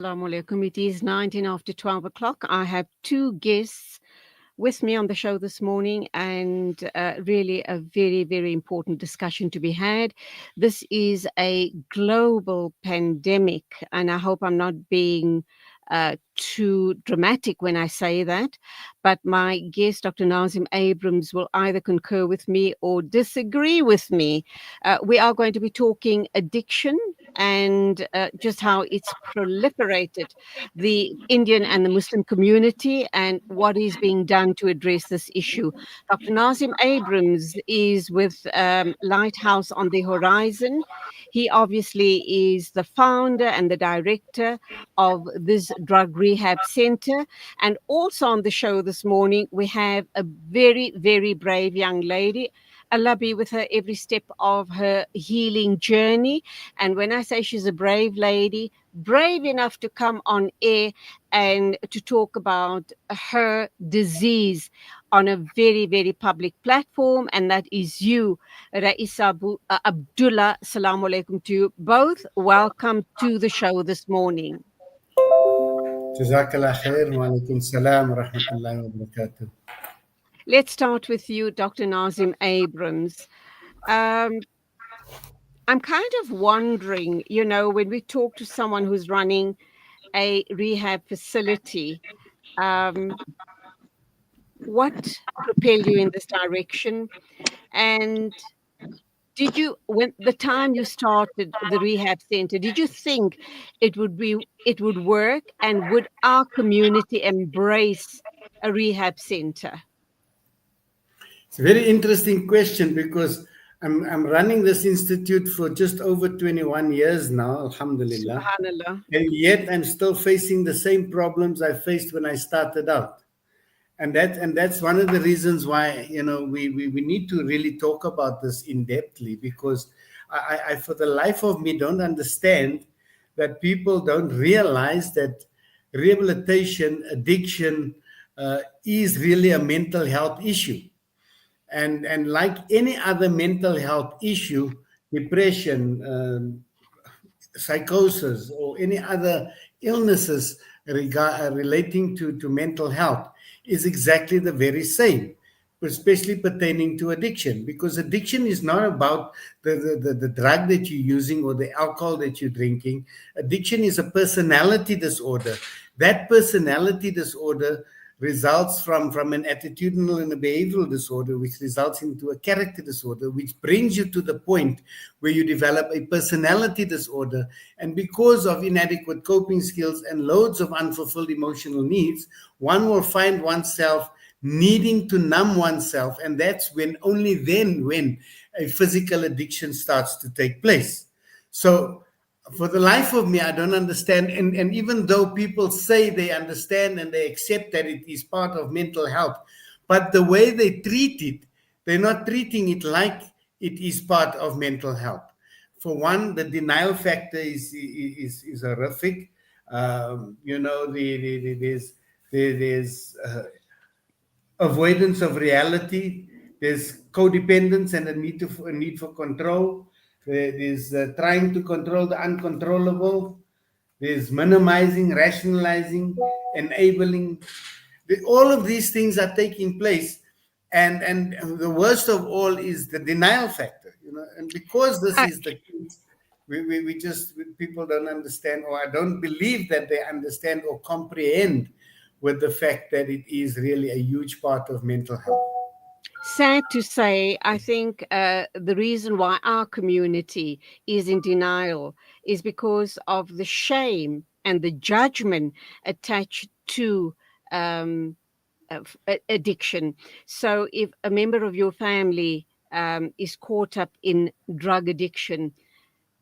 Assalamu alaikum. It is 19 after 12 o'clock. I have two guests with me on the show this morning, and really a very, very important discussion to be had. This is a global pandemic, and I hope I'm not being too dramatic when I say that. But my guest, Dr. Nazeem Abrahams, will either concur with me or disagree with me. We are going to be talking addiction and just how it's proliferated the Indian and the Muslim community and what is being done to address this issue. Dr. Nazeem Abrahams is with Lighthouse on the Horizon. He obviously is the founder and the director of this drug rehab center. And also on the show this morning, we have a very, very brave young lady. Allah be with her every step of her healing journey. And when I say she's a brave lady, brave enough to come on air and to talk about her disease on a very, very public platform, and that is you, Raeesah Abdulla. Assalamu alaikum to you both. Welcome to the show this morning. Jazakallah khair. Wa alaikum salam wa rahmatullahi wa barakatuh. Let's start with you, Dr. Nazeem Abrahams. Um, I'm kind of wondering, when we talk to someone who's running a rehab facility, um, what propelled you in this direction? And when the time you started the rehab center, did you think it would work, and would our community embrace a rehab center? It's a very interesting question because I'm running this institute for just over 21 years now, alhamdulillah. Subhanallah. And yet I'm still facing the same problems I faced when I started out. And that's one of the reasons why we need to really talk about this in depthly, because I for the life of me don't understand that people don't realize that rehabilitation, addiction is really a mental health issue. And like any other mental health issue, depression, psychosis, or any other illnesses relating to mental health is exactly the very same, especially pertaining to addiction, because addiction is not about the drug that you're using or the alcohol that you're drinking. Addiction is a personality disorder. That personality disorder results from an attitudinal and a behavioral disorder, which results into a character disorder, which brings you to the point where you develop a personality disorder. And because of inadequate coping skills and loads of unfulfilled emotional needs, one will find oneself needing to numb oneself. And that's only then when a physical addiction starts to take place. So for the life of me, I don't understand. And even though people say they understand and they accept that it is part of mental health, but the way they treat it, they're not treating it like it is part of mental health. For one, the denial factor is horrific. There's avoidance of reality. There's codependence and a need for control. There's trying to control the uncontrollable. There's minimizing, rationalizing, enabling. All of these things are taking place, and the worst of all is the denial factor. And because this is the case, we just people don't understand, or I don't believe that they understand or comprehend with the fact that it is really a huge part of mental health. Sad to say, I think the reason why our community is in denial is because of the shame and the judgment attached to addiction. So if a member of your family is caught up in drug addiction,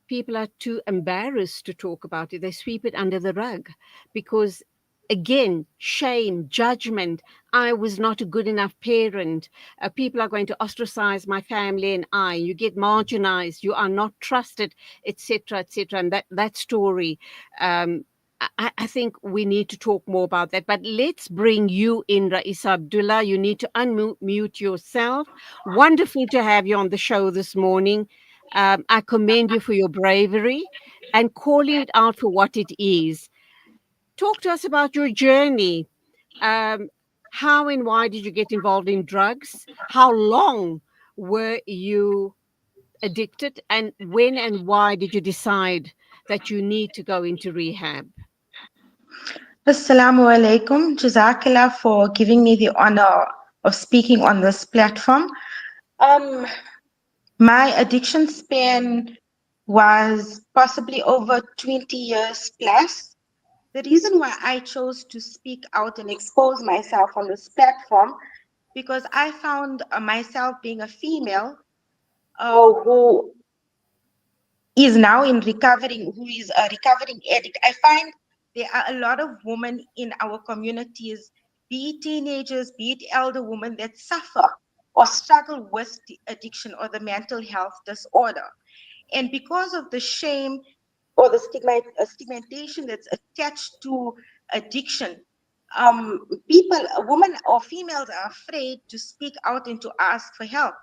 people are too embarrassed to talk about it. They sweep it under the rug because, again, shame, judgment. I was not a good enough parent. People are going to ostracize my family and I. You get marginalized. You are not trusted, etc., etc. And that story. I think we need to talk more about that. But let's bring you in, Raeesah Abdulla. You need to unmute yourself. Wonderful to have you on the show this morning. I commend you for your bravery and calling it out for what it is. talk to us about your journey. Um, how and why did you get involved in drugs? How long were you addicted? And when and why did you decide that you need to go into rehab? Assalamu alaikum. Jazakallah for giving me the honor of speaking on this platform. Um, my addiction span was possibly over 20 years plus. The reason why I chose to speak out and expose myself on this platform because I found myself being a female who is now in recovering, who is a recovering addict. I find there are a lot of women in our communities, be it teenagers, be it elder women, that suffer or struggle with the addiction or the mental health disorder. And because of the shame or the stigmatization that's attached to addiction, people, women or females are afraid to speak out and to ask for help.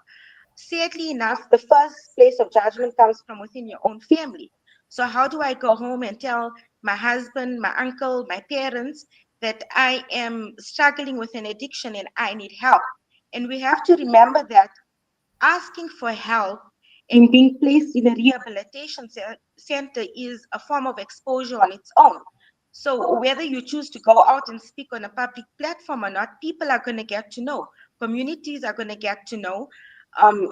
Sadly enough, the first place of judgment comes from within your own family. So, how do I go home and tell my husband, my uncle, my parents that I am struggling with an addiction and I need help? And we have to remember that asking for help and being placed in a rehabilitation center is a form of exposure on its own. So, whether you choose to go out and speak on a public platform or not, people are going to get to know. Communities are going to get to know.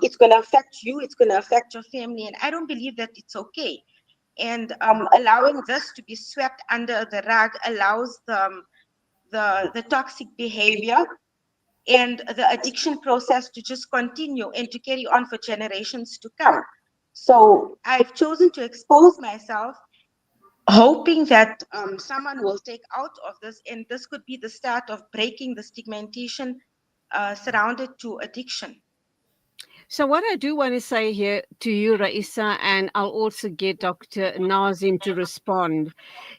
It's going to affect you, it's going to affect your family. And I don't believe that it's okay. And allowing this to be swept under the rug allows the toxic behavior and the addiction process to just continue and to carry on for generations to come. So I've chosen to expose myself, hoping that someone will take out of this, and this could be the start of breaking the stigmatization surrounded to addiction. So, what I do want to say here to you, Raeesah, and I'll also get Dr. Nazeem to respond,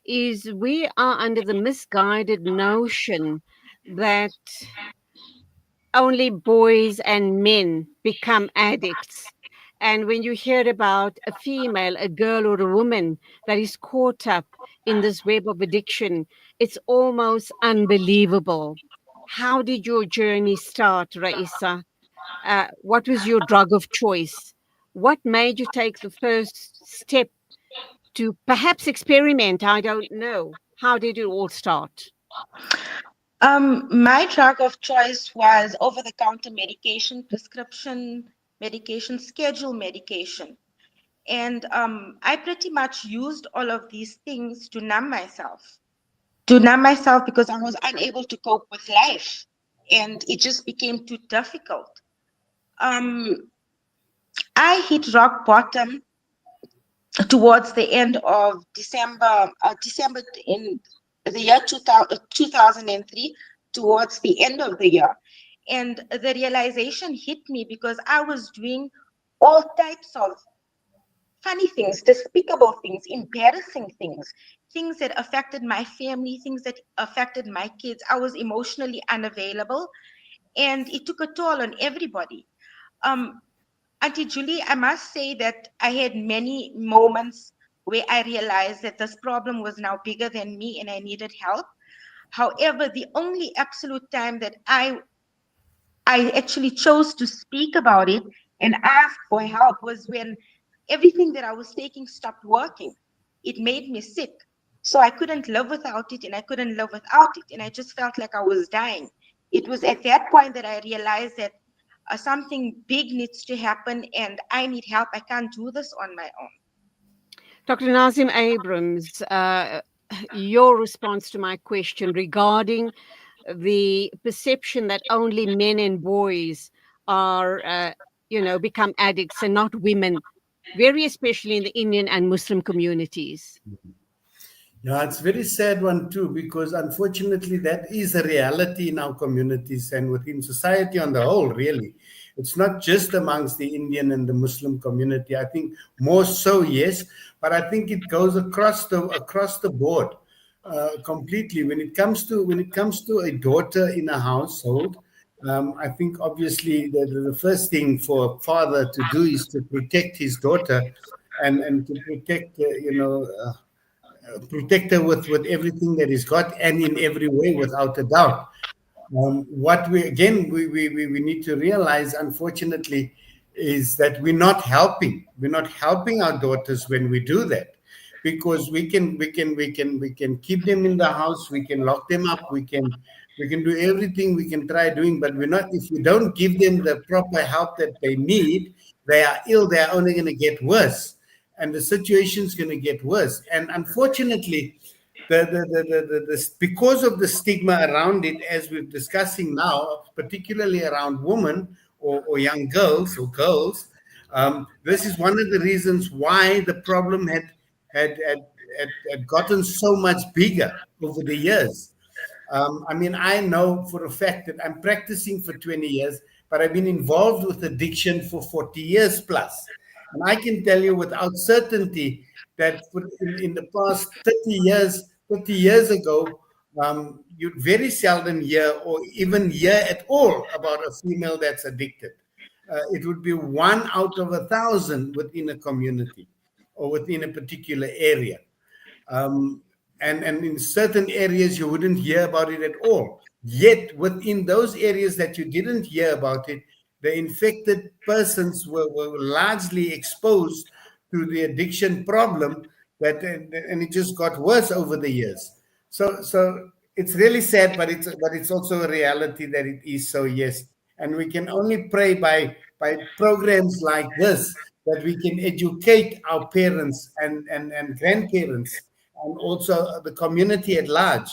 is we are under the misguided notion that only boys and men become addicts. And when you hear about a female, a girl, or a woman that is caught up in this web of addiction, it's almost unbelievable. How did your journey start, Raeesah? What was your drug of choice? What made you take the first step to perhaps experiment? I don't know. How did it all start? My drug of choice was over-the-counter medication, prescription medication, schedule medication. And I pretty much used all of these things to numb myself because I was unable to cope with life. And it just became too difficult. Um, I hit rock bottom towards the end of December in the year 2003, towards the end of the year. And the realization hit me because I was doing all types of funny things, despicable things, embarrassing things, things that affected my family, things that affected my kids. I was emotionally unavailable, and it took a toll on everybody. Um, Auntie Julie, I must say that I had many moments where I realized that this problem was now bigger than me and I needed help. However, the only absolute time that I actually chose to speak about it and ask for help was when everything that I was taking stopped working. It made me sick. So I couldn't live without it and I couldn't live without it. And I just felt like I was dying. It was at that point that I realized that something big needs to happen and I need help. I can't do this on my own. Dr. Nazeem Abrahams, your response to my question regarding the perception that only men and boys are, become addicts and not women, very especially in the Indian and Muslim communities. Yeah, it's very sad one too, because unfortunately that is a reality in our communities and within society on the whole, really. It's not just amongst the Indian and the Muslim community. I think more so, yes, but I think it goes across the board completely. When it comes to a daughter in a household, I think obviously the first thing for a father to do is to protect his daughter and to protect protect her with everything that he's got, and in every way, without a doubt. What we again we need to realize, unfortunately, is that we're not helping. We're not helping our daughters when we do that, because we can keep them in the house, we can lock them up, we can do everything we can try doing, but we're not. If we don't give them the proper help that they need, they are ill. They are only going to get worse, and the situation's going to get worse. And unfortunately, because of the stigma around it, as we're discussing now, particularly around women or young girls, this is one of the reasons why the problem had, had, had gotten so much bigger over the years. I mean, I know for a fact that I'm practicing for 20 years, but I've been involved with addiction for 40 years plus. And I can tell you without certainty that in the past 30 years ago, you'd very seldom hear or even hear at all about a female that's addicted. It would be 1 out of 1,000 within a community or within a particular area. Um, and in certain areas you wouldn't hear about it at all. Yet within those areas that you didn't hear about it, the infected persons were largely exposed to the addiction problem, and it just got worse over the years. So it's really sad, but it's also a reality that it is so. Yes, and we can only pray by programs like this that we can educate our parents and grandparents and also the community at large,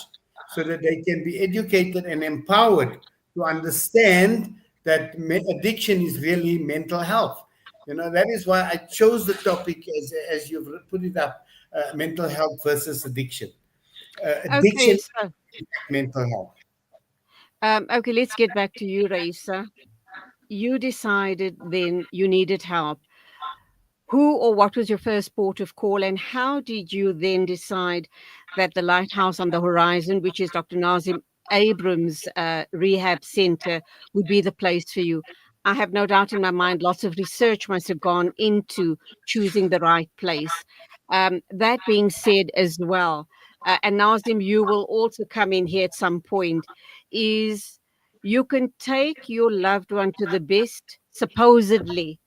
so that they can be educated and empowered to understand that addiction is really mental health. That is why I chose the topic as you've put it up, mental health versus addiction. Okay, Addiction, so mental health. okay, let's get back to you, Raeesah. You decided then you needed help. Who or what was your first port of call, and how did you then decide that the Lighthouse on the Horizon, which is Dr. Nazeem Abrahams' rehab center, would be the place for you? I have no doubt in my mind lots of research must have gone into choosing the right place. That being said, as well, and Nazeem, you will also come in here at some point, is you can take your loved one to the best, supposedly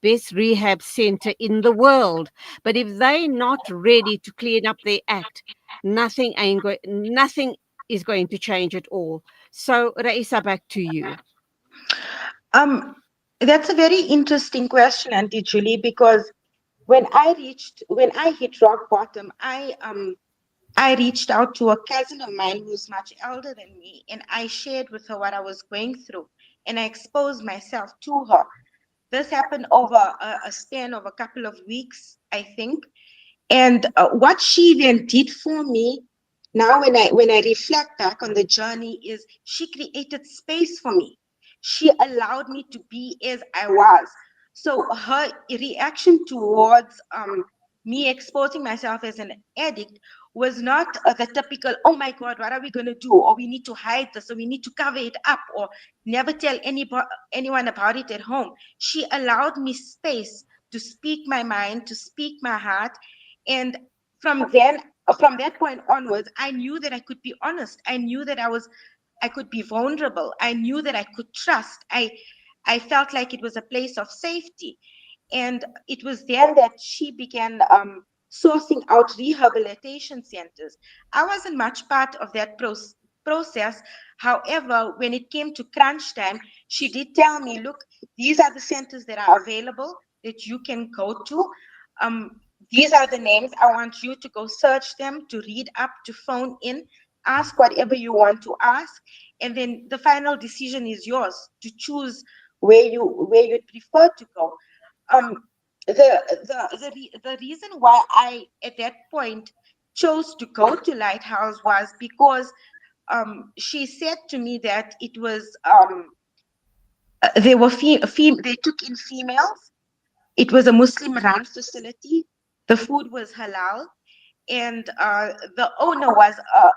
best rehab center in the world. But if they're not ready to clean up their act, nothing is going to change at all. So, Raeesah, back to you. Um, that's a very interesting question, Auntie Julie, because when I hit rock bottom, I reached out to a cousin of mine who's much elder than me, and I shared with her what I was going through, and I exposed myself to her. This happened over a span of a couple of weeks, I think. And what she then did for me, now when I reflect back on the journey, is she created space for me. She allowed me to be as I was. So her reaction towards me exposing myself as an addict was not the typical, oh my God, what are we going to do? Or we need to hide this, or we need to cover it up, or never tell anyone about it at home. She allowed me space to speak my mind, to speak my heart. And from then, from that point onwards, I knew that I could be honest. I knew that I could be vulnerable. I knew that I could trust. I felt like it was a place of safety. And it was then that she began sourcing out rehabilitation centers. I wasn't much part of that process. However, when it came to crunch time, she did tell me, look, these are the centers that are available that you can go to. These are the names. I want you to go search them, to read up, to phone in, ask whatever you want to ask, and then the final decision is yours to choose where you'd prefer to go. Um, the reason why I at that point chose to go to Lighthouse was because she said to me that it was they were they took in females. It was a Muslim run facility. The food was halal, and the owner was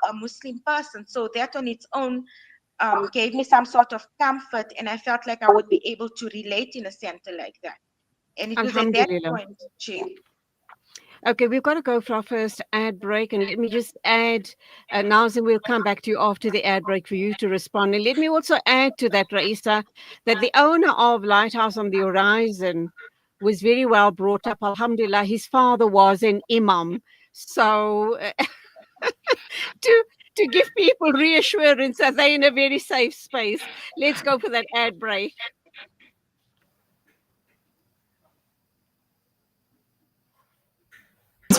a Muslim person. So that on its own gave me some sort of comfort, and I felt like I would be able to relate in a center like that. And it was at that Alhamdulillah. point, Jane. Okay, we've got to go for our first ad break. And let me just add, Nazeem, we'll come back to you after the ad break for you to respond. And let me also add to that, Raeesah, that the owner of Lighthouse on the Horizon was very well brought up. Alhamdulillah, his father was an imam. So to give people reassurance that they're in a very safe space, let's go for that ad break.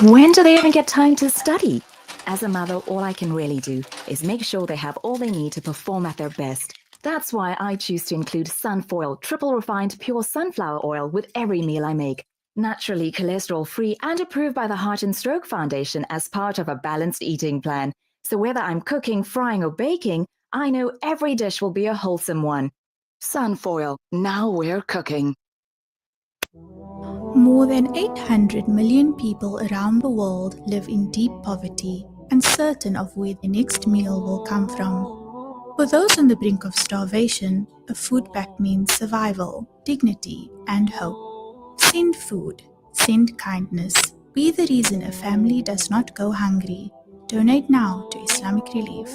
When do they even get time to study? As a mother, all I can really do is make sure they have all they need to perform at their best. That's why I choose to include Sunfoil triple refined pure sunflower oil with every meal I make. Naturally cholesterol-free and approved by the Heart and Stroke Foundation as part of a balanced eating plan. So whether I'm cooking, frying or baking, I know every dish will be a wholesome one. Sunfoil, now we're cooking. More than 800 million people around the world live in deep poverty, uncertain of where the next meal will come from. For those on the brink of starvation, a food pack means survival, dignity, and hope. Send food, send kindness. Be the reason a family does not go hungry. Donate now to Islamic Relief.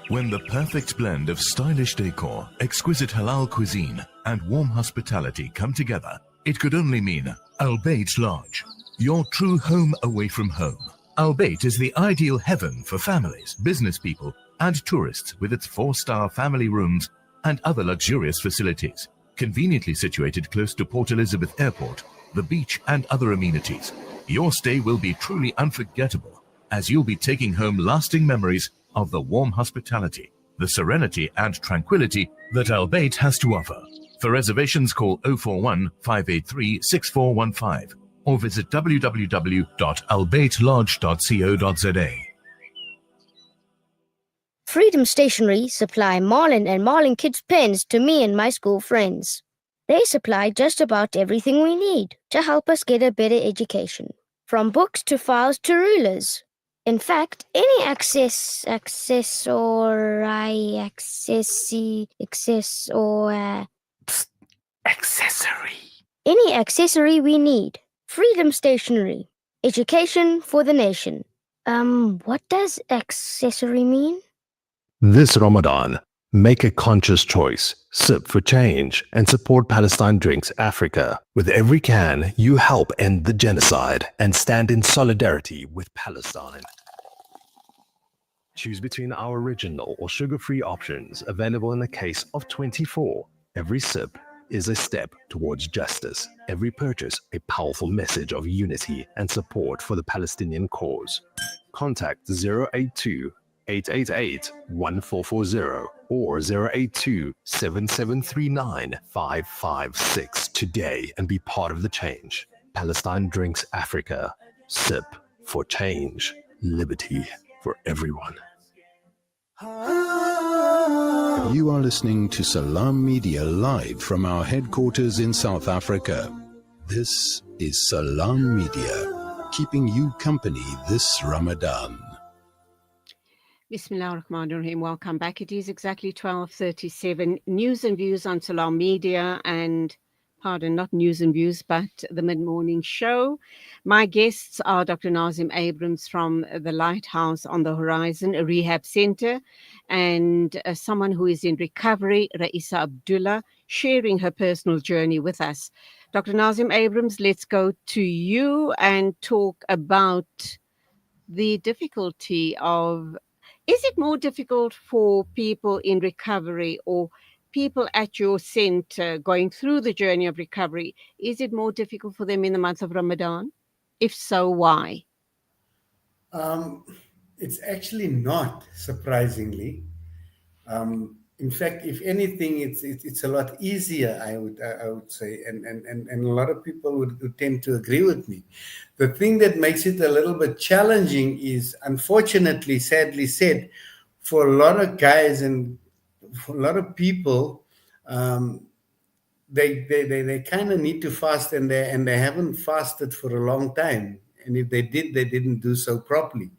When the perfect blend of stylish decor, exquisite halal cuisine, and warm hospitality come together, it could only mean Al Bayt Lodge, your true home away from home. Al Bayt is the ideal heaven for families, business people, and tourists with its 4-star family rooms and other luxurious facilities, conveniently situated close to Port Elizabeth Airport, the beach, and other amenities. Your stay will be truly unforgettable, as you'll be taking home lasting memories of the warm hospitality, the serenity and tranquility that Al Bayt has to offer. For reservations, call 041 583 6415 or visit www.albaytlodge.co.za. Freedom Stationery supply Marlin and Marlin Kids pens to me and my school friends. They supply just about everything we need to help us get a better education, from books to files to rulers. In fact, any any accessory we need. Freedom Stationery. Education for the nation. What does accessory mean? This Ramadan, make a conscious choice, sip for change, and support Palestine Drinks Africa. With every can, you help end the genocide and stand in solidarity with Palestine. Choose between our original or sugar-free options, available in a case of 24. Every sip is a step towards justice. Every purchase, a powerful message of unity and support for the Palestinian cause. Contact 082-888-1440 or 082-7739-556 today and be part of the change. Palestine Drinks Africa. Sip for change. Liberty for everyone. You are listening to Salam Media live from our headquarters in South Africa. This is Salam Media, keeping you company this Ramadan. Bismillah ar-Rahman ar-Rahim. Welcome back. It is exactly 12:37. News and views on Salam Media and, pardon, not news and views, but the mid-morning show. My guests are Dr. Nazeem Abrahams from the Lighthouse on the Horizon, a rehab center, and someone who is in recovery, Raeesah Abdulla, sharing her personal journey with us. Dr. Nazeem Abrahams, let's go to you and talk about the difficulty of, is it more difficult for people in recovery or people at your center going through the journey of recovery? Is it more difficult for them in the month of Ramadan? If so, why? It's actually not, surprisingly. In fact, if anything, it's a lot easier, I would say, and a lot of people would tend to agree with me. The thing that makes it a little bit challenging is, unfortunately, sadly said, for a lot of guys and for a lot of people, they kind of need to fast, and they haven't fasted for a long time, and if they did, they didn't do so properly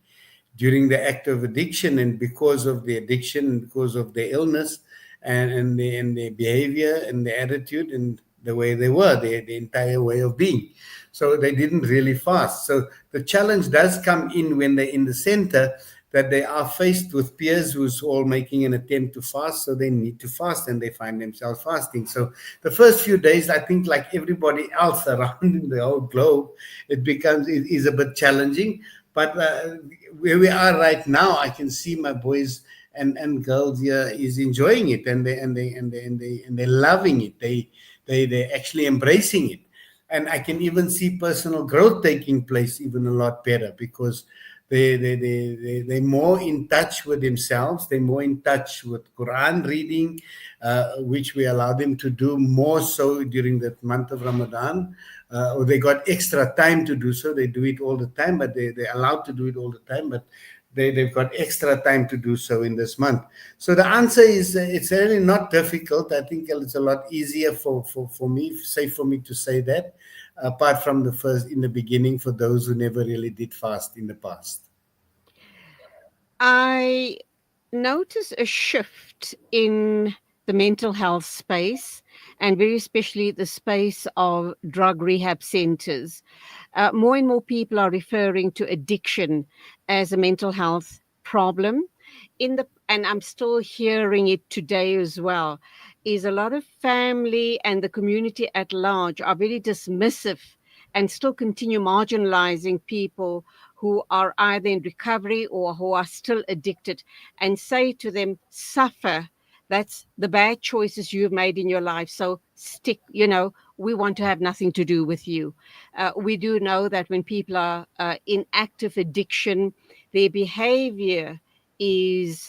during the act of addiction, and because of the addiction, because of the illness, and the behavior and the attitude and the way they were, the entire way of being. So they didn't really fast. So the challenge does come in when they're in the center, that they are faced with peers who's all making an attempt to fast, so they need to fast and they find themselves fasting. So the first few days, I think, like everybody else around in the whole globe, it is a bit challenging. But where we are right now, I can see my boys and girls here is enjoying it, and they're loving it. They're actually embracing it. And I can even see personal growth taking place even a lot better, because they're more in touch with themselves. They're more in touch with Quran reading, which we allow them to do more so during the month of Ramadan. Or they got extra time to do so. They do it all the time, but they're allowed to do it all the time, but they've got extra time to do so in this month. So the answer is, it's really not difficult. I think it's a lot easier for me to say that, apart from in the beginning, for those who never really did fast in the past. I notice a shift in the mental health space, and very especially the space of drug rehab centers. More and more people are referring to addiction as a mental health problem. And I'm still hearing it today as well, is a lot of family and the community at large are very dismissive and still continue marginalizing people who are either in recovery or who are still addicted, and say to them, suffer. That's the bad choices you've made in your life. So stick, we want to have nothing to do with you. We do know that when people are in active addiction, their behavior is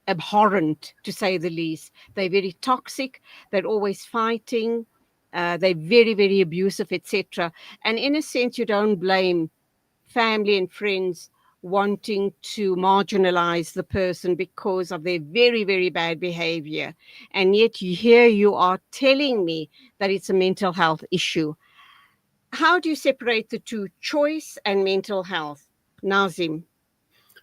abhorrent, to say the least. They're very toxic. They're always fighting. They're very, very abusive, etc. And in a sense, you don't blame family and friends wanting to marginalize the person because of their very, very bad behavior. And yet here you are telling me that it's a mental health issue. How do you separate the two, choice and mental health? Nazeem.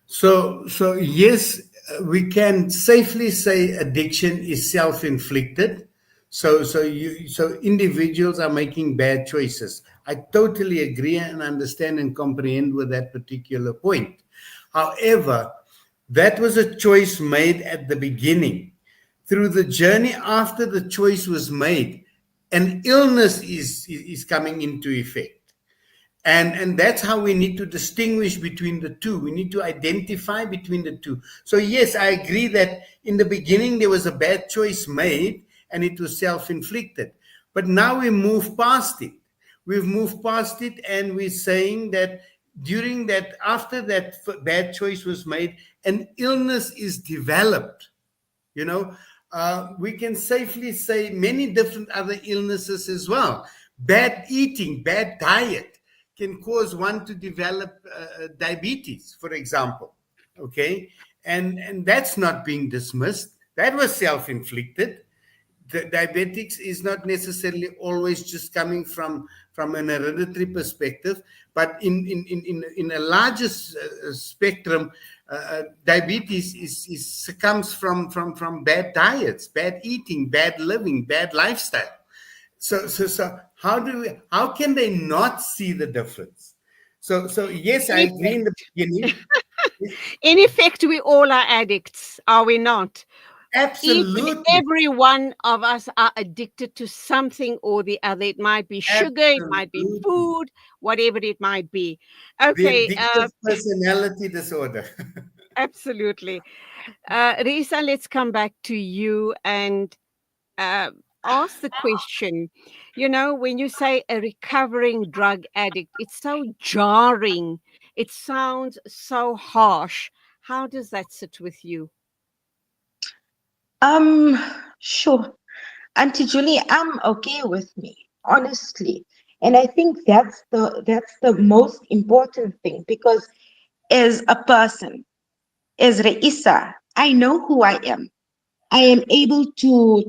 So yes, we can safely say addiction is self-inflicted. So individuals are making bad choices. I totally agree and understand and comprehend with that particular point. However, that was a choice made at the beginning. Through the journey after the choice was made, an illness is coming into effect. And that's how we need to distinguish between the two. We need to identify between the two. So yes, I agree that in the beginning there was a bad choice made and it was self-inflicted. But now we move past it. We've moved past it, and we're saying that after that bad choice was made, an illness is developed. We can safely say many different other illnesses as well. Bad eating, bad diet can cause one to develop diabetes, for example. Okay, and that's not being dismissed. That was self-inflicted. The diabetics is not necessarily always just coming from an hereditary perspective, but in a larger spectrum, diabetes comes from bad diets, bad eating, bad living, bad lifestyle. So how can they not see the difference? So yes, I agree in the beginning. In effect, we all are addicts, are we not? Absolutely. Every one of us are addicted to something or the other. It might be sugar, It might be food, whatever it might be. Okay. The addictive personality disorder. Absolutely. Raeesah, let's come back to you and ask the question. When you say a recovering drug addict, it's so jarring. It sounds so harsh. How does that sit with you? Sure. Auntie Julie, I'm okay with me, honestly. And I think that's the most important thing, because as a person, as Raeesah, I know who I am. I am able to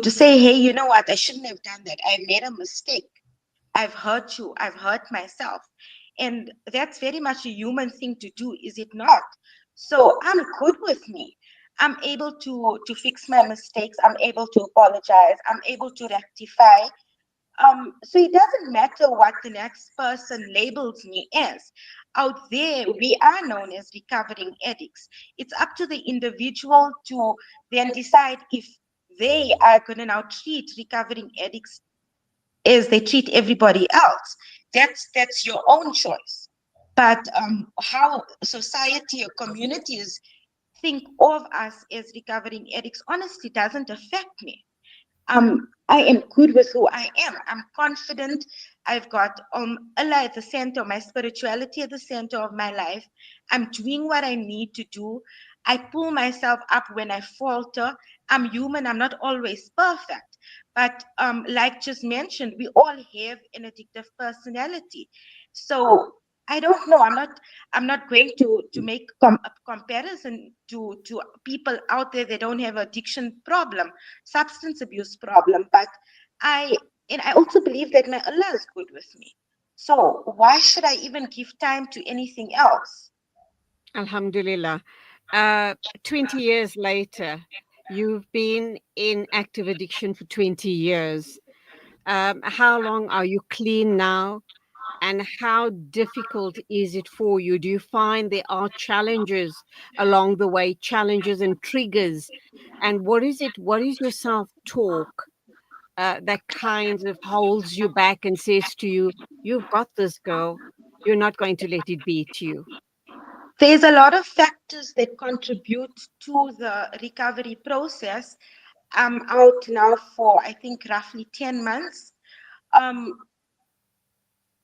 say, hey, you know what? I shouldn't have done that. I made a mistake. I've hurt you. I've hurt myself. And that's very much a human thing to do, is it not? So I'm good with me. I'm able to fix my mistakes. I'm able to apologize. I'm able to rectify. So it doesn't matter what the next person labels me as. Out there, we are known as recovering addicts. It's up to the individual to then decide if they are going to now treat recovering addicts as they treat everybody else. That's your own choice. But how society or communities think of us as recovering addicts honestly doesn't affect me. I am good with who I am. I'm confident. I've got Allah at the center, my spirituality at the center of my life. I'm doing what I need to do. I pull myself up when I falter. I'm human. I'm not always perfect. But like just mentioned, we all have an addictive personality. So I don't know. I'm not going to make a comparison to people out there that don't have addiction problem, substance abuse problem. But I also believe that my Allah is good with me. So why should I even give time to anything else? Alhamdulillah. 20 years later, you've been in active addiction for 20 years. How long are you clean now? And how difficult is it for you? Do you find there are challenges along the way, challenges and triggers? And what is it? What is your self-talk that kind of holds you back and says to you, "You've got this, girl. You're not going to let it beat you." There's a lot of factors that contribute to the recovery process. I'm out now for, I think, roughly 10 months. Um,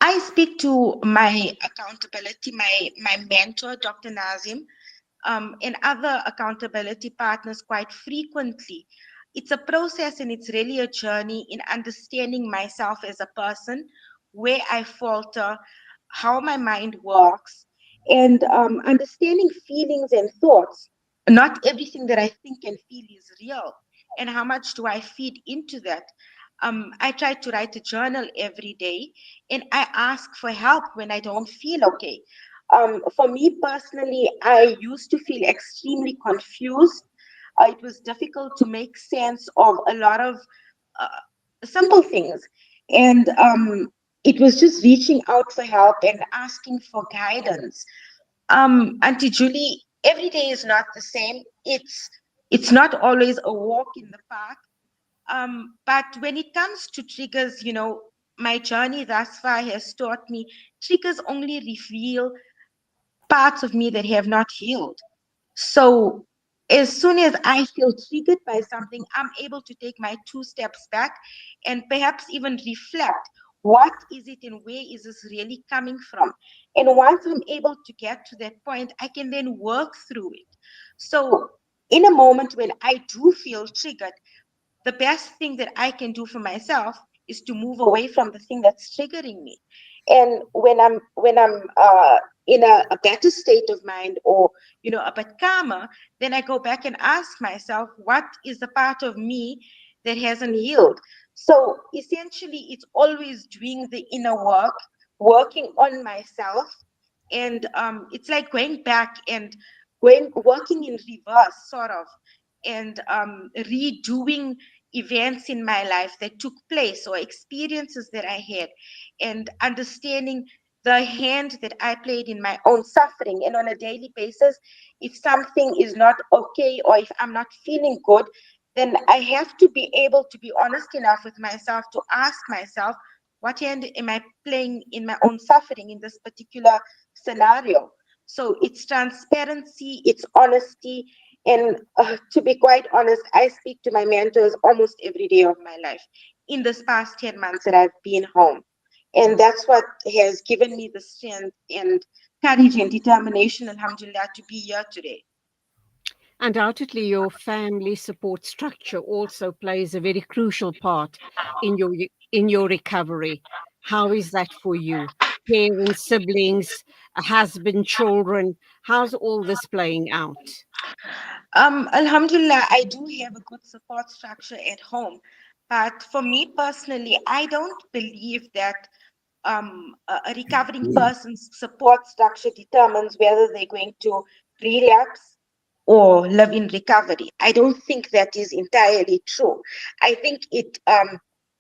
I speak to my accountability, my mentor, Dr. Nazeem, and other accountability partners quite frequently. It's a process and it's really a journey in understanding myself as a person, where I falter, how my mind works, and understanding feelings and thoughts. Not everything that I think and feel is real. And how much do I feed into that? I try to write a journal every day, and I ask for help when I don't feel okay. For me personally, I used to feel extremely confused. It was difficult to make sense of a lot of uh, simple things. And it was just reaching out for help and asking for guidance. Auntie Julie, every day is not the same. It's not always a walk in the park. But when it comes to triggers, my journey thus far has taught me triggers only reveal parts of me that have not healed. So as soon as I feel triggered by something, I'm able to take my 2 steps back and perhaps even reflect, what is it and where is this really coming from? And once I'm able to get to that point, I can then work through it. So in a moment when I do feel triggered, the best thing that I can do for myself is to move away from the thing that's triggering me. And when I'm in a better state of mind, or a bit calmer, then I go back and ask myself, what is the part of me that hasn't healed? So essentially, it's always doing the inner work, working on myself, and it's like going back and working in reverse, sort of, and redoing events in my life that took place or experiences that I had, and understanding the hand that I played in my own suffering. And on a daily basis, if something is not okay or if I'm not feeling good, then I have to be able to be honest enough with myself to ask myself, what hand am I playing in my own suffering in this particular scenario? So it's transparency, it's honesty. And to be quite honest, I speak to my mentors almost every day of my life in this past 10 months that I've been home. And that's what has given me the strength and courage and determination, alhamdulillah, to be here today. Undoubtedly, your family support structure also plays a very crucial part in your recovery. How is that for you? Parents, siblings, a husband, children. How's all this playing out? Alhamdulillah, I do have a good support structure at home. But for me personally, I don't believe that a recovering person's support structure determines whether they're going to relapse or live in recovery. I don't think that is entirely true. I think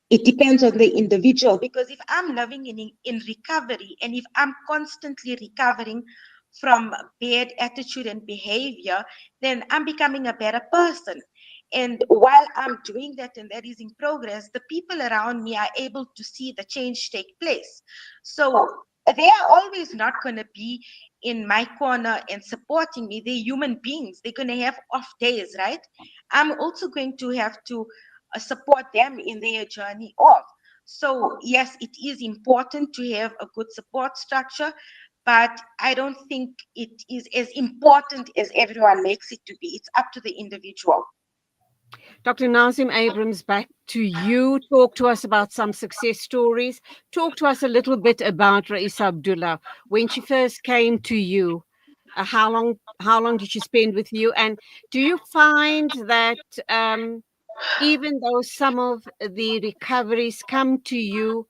it depends on the individual, because if I'm living in recovery, and if I'm constantly recovering from bad attitude and behavior, then I'm becoming a better person. And while I'm doing that, and that is in progress, the people around me are able to see the change take place. So they are always not going to be in my corner and supporting me. They're human beings. They're going to have off days, right? I'm also going to have to support them in their journey off. So yes, it is important to have a good support structure, but I don't think it is as important as everyone makes it to be. It's up to the individual. Dr. Nazeem Abrahams, back to you. Talk to us about some success stories. Talk to us a little bit about Raeesah Abdulla. When she first came to you, how long did she spend with you? And do you find that even though some of the recoveries come to you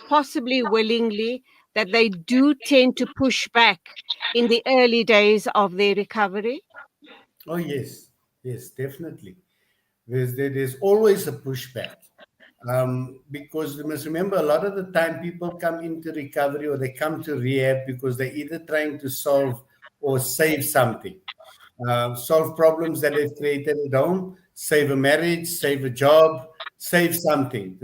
possibly willingly, that they do tend to push back in the early days of their recovery? Oh, yes. Yes, definitely. There's always a pushback. Because you must remember, a lot of the time people come into recovery or they come to rehab because they're either trying to solve or save something. Solve problems that they've created at home, save a marriage, save a job, save something.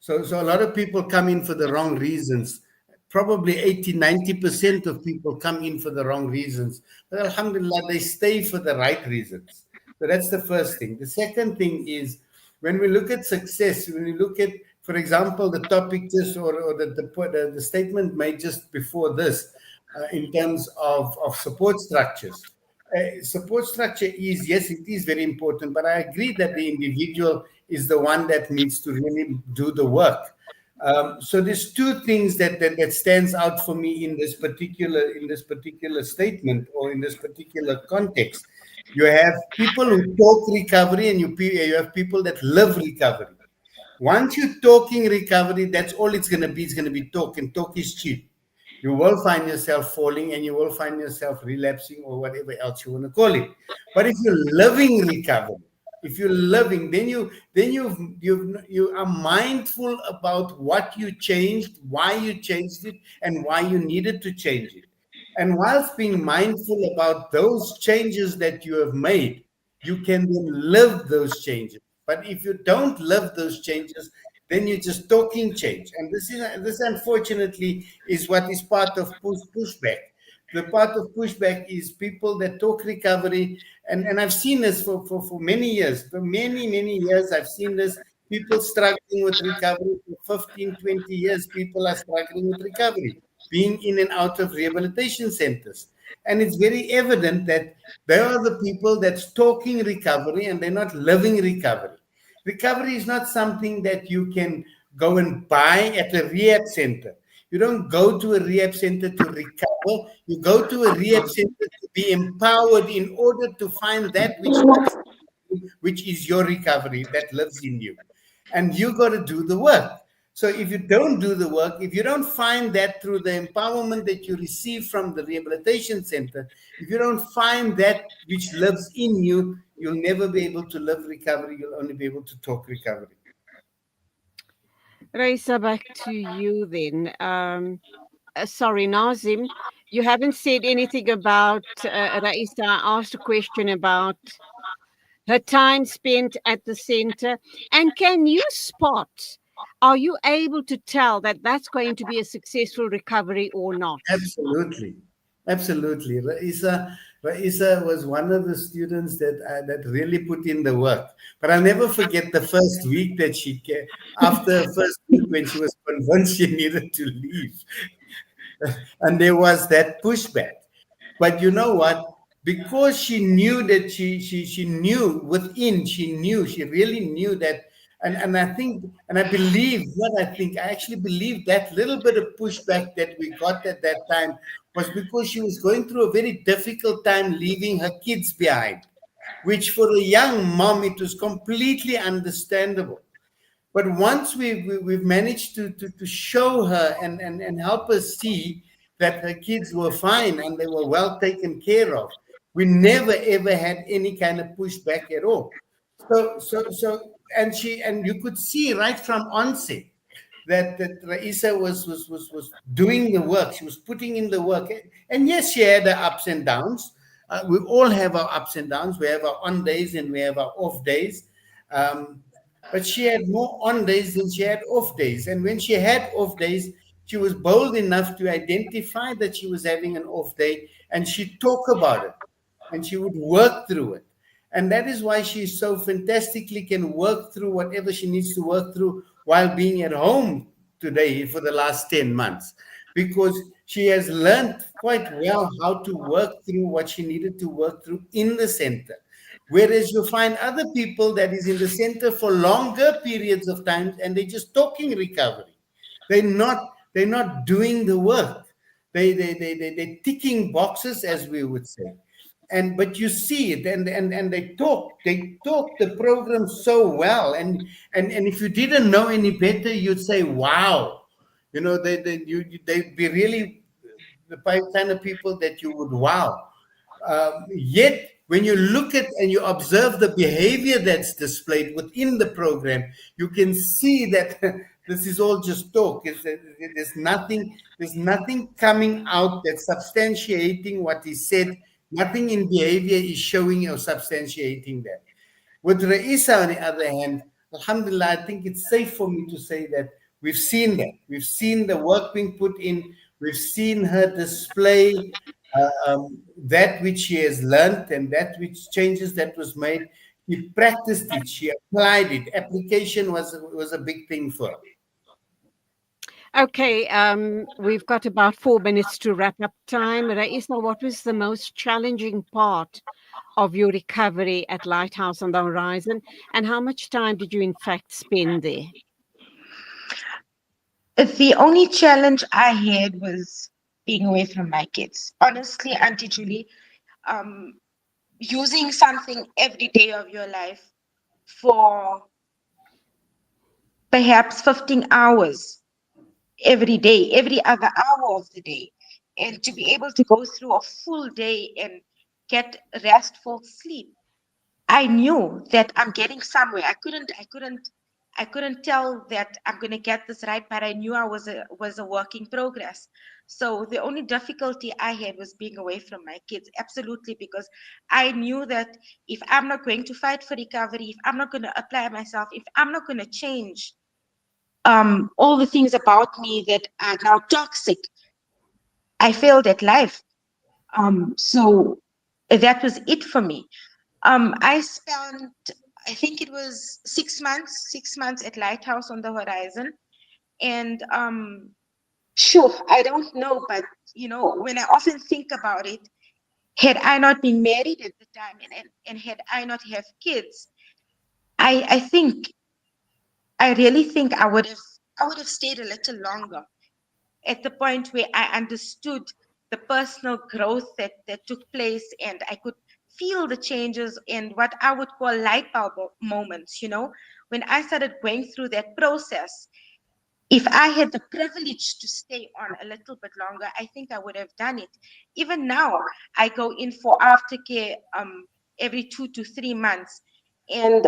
So a lot of people come in for the wrong reasons. Probably 80-90% of people come in for the wrong reasons. But alhamdulillah, they stay for the right reasons. So that's the first thing. The second thing is, when we look at success, when we look at, for example, the topic just or the statement made just before this, in terms of support structures. Support structure is, yes, it is very important, but I agree that the individual is the one that needs to really do the work. So there's two things that stands out for me in this particular statement or in this particular context. You have people who talk recovery, and you have people that live recovery. Once you're talking recovery, that's all it's going to be. It's going to be talk, and talk is cheap. You will find yourself falling, and you will find yourself relapsing, or whatever else you want to call it. But if you're living recovery, if you're living, then you are mindful about what you changed, why you changed it, and why you needed to change it. And whilst being mindful about those changes that you have made, you can then live those changes. But if you don't live those changes, then you're just talking change. And this unfortunately is what is part of pushback. The part of pushback is people that talk recovery, and I've seen this for many years. For many years, I've seen this. People struggling with recovery for 15, 20 years. People are struggling with recovery, being in and out of rehabilitation centers. And it's very evident that there are the people that's talking recovery and they're not living recovery. Recovery is not something that you can go and buy at a rehab center. You don't go to a rehab center to recover. You go to a rehab center to be empowered in order to find that which is your recovery that lives in you. And you got to do the work. So if you don't do the work, if you don't find that through the empowerment that you receive from the rehabilitation center, if you don't find that which lives in you, you'll never be able to live recovery. You'll only be able to talk recovery. Raeesah, back to you then. Sorry, Nazeem, you haven't said anything about Raeesah. I asked a question about her time spent at the center. And can you spot, are you able to tell that that's going to be a successful recovery or not? Absolutely. Absolutely. Raeesah was one of the students that really put in the work. But I'll never forget the first week that she came, after the first week when she was convinced she needed to leave. And there was that pushback. But you know what? Because she knew that she knew within, she really knew that. And I think, and I believe, I actually believe that little bit of pushback that we got at that time was because she was going through a very difficult time leaving her kids behind, which for a young mom, it was completely understandable. But once we've managed to show her and help her see that her kids were fine and they were well taken care of, we never ever had any kind of pushback at all. So and you could see right from onset that Raeesah was doing the work. She was putting in the work. And yes, she had her ups and downs. We all have our ups and downs. We have our on days and we have our off days. But she had more on days than she had off days. And when she had off days, she was bold enough to identify that she was having an off day, and she'd talk about it and she would work through it. And that is why she so fantastically can work through whatever she needs to work through while being at home today for the last 10 months, because she has learned quite well how to work through what she needed to work through in the center. Whereas you find other people that is in the center for longer periods of time and they're just talking recovery. They're not doing the work. They're ticking boxes, as we would say. But you see it, and they talk the program so well, and if you didn't know any better, you'd say, wow, they'd be really the kind of people that you would wow. Yet when you look at and you observe the behavior that's displayed within the program, you can see that this is all just talk. There's nothing coming out that's substantiating what is said. Nothing in behavior is showing or substantiating that. With Raeesah, on the other hand, alhamdulillah, I think it's safe for me to say that we've seen that. We've seen the work being put in. We've seen her display that which she has learned and that which changes that was made. She practiced it. She applied it. Application was a big thing for her. Okay, we've got about 4 minutes to wrap up time. Raeesah, what was the most challenging part of your recovery at Lighthouse on the Horizon, and how much time did you in fact spend there? The only challenge I had was being away from my kids. Honestly, Auntie Julie, using something every day of your life for perhaps 15 hours every day, every other hour of the day, and to be able to go through a full day and get restful sleep. I knew that I'm getting somewhere. I couldn't tell that I'm going to get this right, but I knew I was a work in progress. So the only difficulty I had was being away from my kids, absolutely, because I knew that if I'm not going to fight for recovery, if I'm not going to apply myself, if I'm not going to change all the things about me that are now toxic, I failed at life. So that was it for me. I spent, I think it was 6 months at Lighthouse on the Horizon. And sure, I don't know, but when I often think about it, had I not been married at the time and had I not have kids, I really think I would have stayed a little longer at the point where I understood the personal growth that took place, and I could feel the changes and what I would call light bulb moments. When I started going through that process, if I had the privilege to stay on a little bit longer, I think I would have done it. Even now, I go in for aftercare every 2 to 3 months, and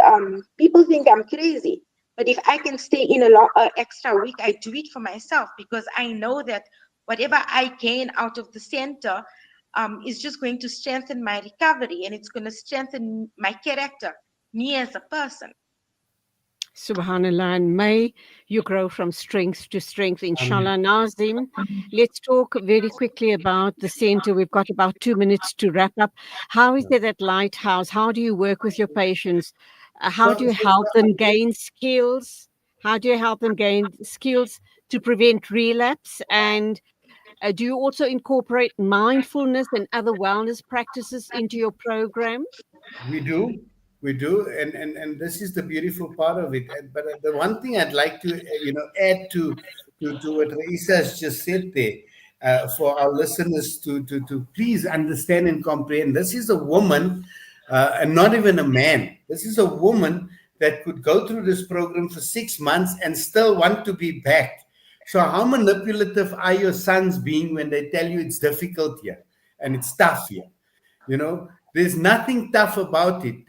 people think I'm crazy. But if I can stay in a extra week, I do it for myself, because I know that whatever I gain out of the center is just going to strengthen my recovery, and it's going to strengthen my character, me as a person. Subhanallah, and may you grow from strength to strength, inshallah. Nazeem, let's talk very quickly about the center. We've got about 2 minutes to wrap up. How is it at Lighthouse? How do you work with your patients? How do you help them gain skills? How do you help them gain skills to prevent relapse? And do you also incorporate mindfulness and other wellness practices into your program? We do. And this is the beautiful part of it. But the one thing I'd like to add to what Raeesah has just said there, for our listeners to please understand and comprehend. This is a woman, and not even a man. This is a woman that could go through this program for 6 months and still want to be back. So how manipulative are your sons being when they tell you it's difficult here and it's tough here? There's nothing tough about it.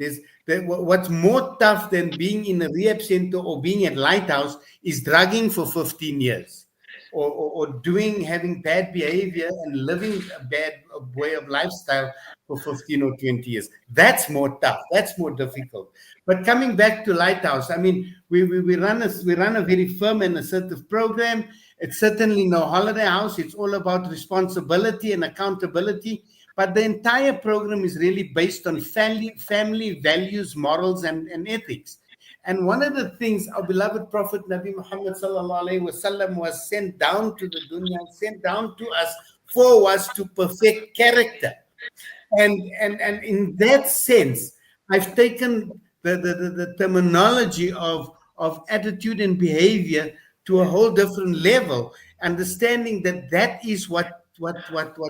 What's more tough than being in a rehab center or being at Lighthouse is drugging for 15 years, or having bad behavior and living a bad way of lifestyle for 15 or 20 years. That's more tough. That's more difficult. But coming back to Lighthouse, I mean, we run a very firm and assertive program. It's certainly no holiday house. It's all about responsibility and accountability. But the entire program is really based on family values, morals, and ethics. And one of the things our beloved Prophet Nabi Muhammad sallallahu alaihi wasallam was sent down to the dunya, sent down to us for was to perfect character. And in that sense, I've taken the terminology of attitude and behavior to a whole different level, understanding that is what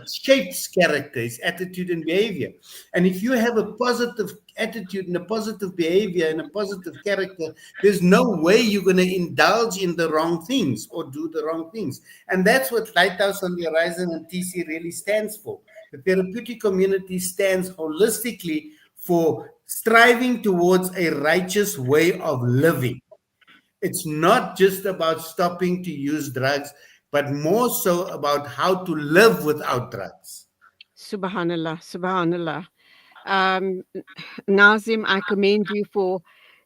shapes character is attitude and behavior. And if you have a positive attitude and a positive behavior and a positive character, there's no way you're going to indulge in the wrong things or do the wrong things. And that's what Lighthouse on the Horizon and TC really stands for. The therapeutic community stands holistically for striving towards a righteous way of living. It's not just about stopping to use drugs, but more so about how to live without drugs. Subhanallah, subhanallah. Nazeem, I commend you for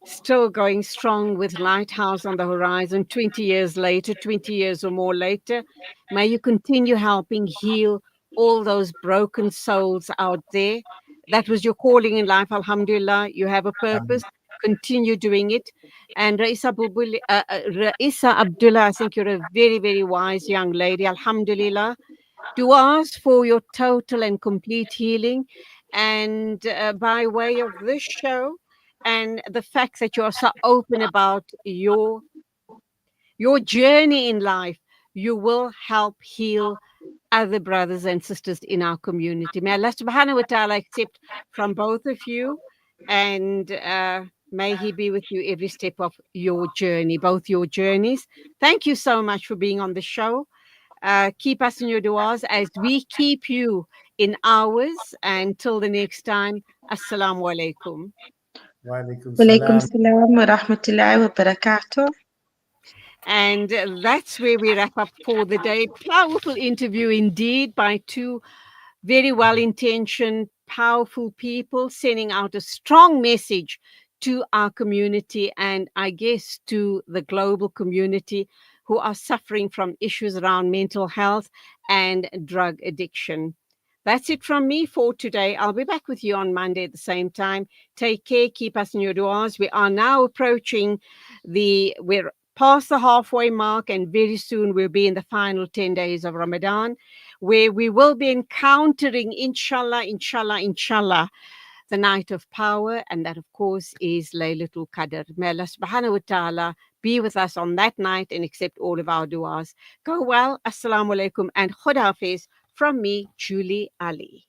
still going strong with Lighthouse on the Horizon 20 years later, 20 years or more later. May you continue helping heal all those broken souls out there. That was your calling in life, alhamdulillah. You have a purpose. Continue doing it. And Raeesah Abdulla, I think you're a very, very wise young lady, alhamdulillah. Du'as for your total and complete healing. And by way of this show and the fact that you're so open about your journey in life, you will help heal other brothers and sisters in our community. May Allah subhanahu wa ta'ala accept from both of you, and may He be with you every step of your journey, both your journeys. Thank you so much for being on the show. Keep us in your du'as as we keep you in ours. Until the next time, Assalamu alaikum. Wa alaikum Walaikum salam. salam wa rahmatullahi wa barakatuh. And that's where we wrap up for the day. Powerful interview indeed by two very well-intentioned, powerful people sending out a strong message to our community and I guess to the global community who are suffering from issues around mental health and drug addiction. That's it from me for today. I'll be back with you on Monday at the same time. Take care. Keep us in your du'as. We are now approaching we're past the halfway mark, and very soon we'll be in the final 10 days of Ramadan, where we will be encountering, inshallah, the night of power. And that, of course, is Laylatul Qadr. May Allah subhanahu wa ta'ala be with us on that night and accept all of our du'as. Go well. Assalamu alaikum and Khuda Hafiz from me, Julie Ali.